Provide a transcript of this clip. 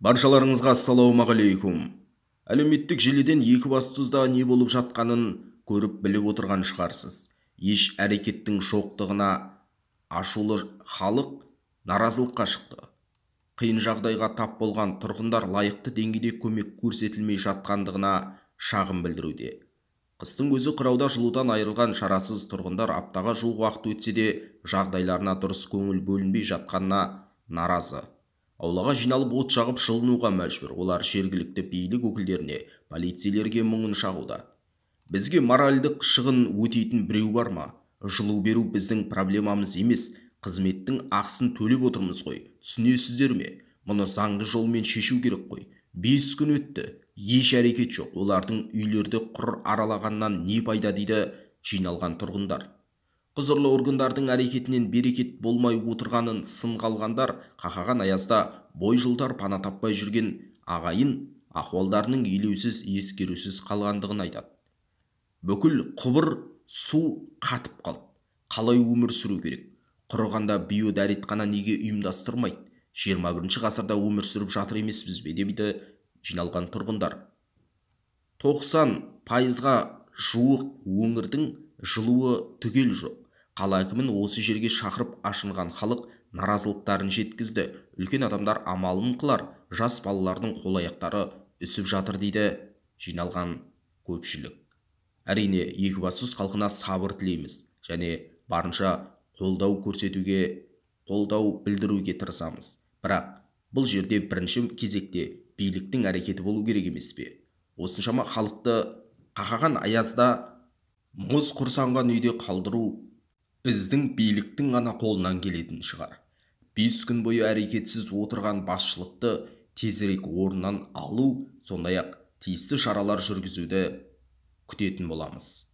Баршаларыңызға ассалаумағалейкум. Әлеуметтік желіден Екібастұзда не болып жатқанын көріп біліп отырған шығарсыз. Еш әрекеттің жоқтығына ашулы халық наразылыққа шықты. Қиын жағдайға тап болған тұрғындар лайықты деңгейде көмек көрсетілмей жатқандығына шағым білдіруде. Қыстың өзі қырауда жылудан айырылған шарасыз тұрғындар аптаға жуық уақыт өтсе де жағдайларына дұрыс көңіл бөлінбей жатқанына наразы. Аулаға жиналып от жағып жылынуға мәжбүр. Олар жергілікті билік өкілдеріне, полицейлерге мұңын шағуда. Бізге моральдық шығын өтейтін біреу бар ма? Жылу беру біздің проблемамыз емес, қызметтің ақысын төлеп отырмыз ғой. Түсінесіздер ме? Мұны заңды жолмен шешу керек қой. 5 күн өтті, еш әрекет жоқ. Олардың үйлерді құр аралағаннан не пайда дейді жиналған тұрғындар. Құзырлы органдардың әрекетінен берекет болмай отырғанын сынға алғандар қақаған аязда бой жылдар пана таппай жүрген ағайын ахуалдарының елеусіз ескерусіз қалғандығын айтады. Бүкіл құбыр су қатып қалды. Қалай өмір сүру керек? Құрығанда биодәретхана неге ұйымдастырмайды? 21 ғасырда өмір сүріп жатыр емеспіз бе дейді жиналған тұрғындар. 90%-ға жуық өңірдің жылуы түгел жоқ. Қала әкімін осы жерге шақырып ашынған халық наразылықтарын жеткізді. Үлкен адамдар амалын қылар, жас балалардың қол-аяқтары үсіп жатыр дейді жиналған көпшілік. Әрине, Екібастұз халқына сабыр тілейміз және барынша қолдау білдіруге тырысамыз. Бірақ бұл жерде бірінші кезекте биліктің әрекеті болу керек емес пе? Осыншама халықты қақаған аязда мұз құрсанған үйде қалдыру біздің биліктің ғана қолынан келетін шығар. 5 күн бойы әрекетсіз отырған басшылықты тезірек орнынан алу, сондай-ақ тиісті шаралар жүргізуді күтетін боламыз.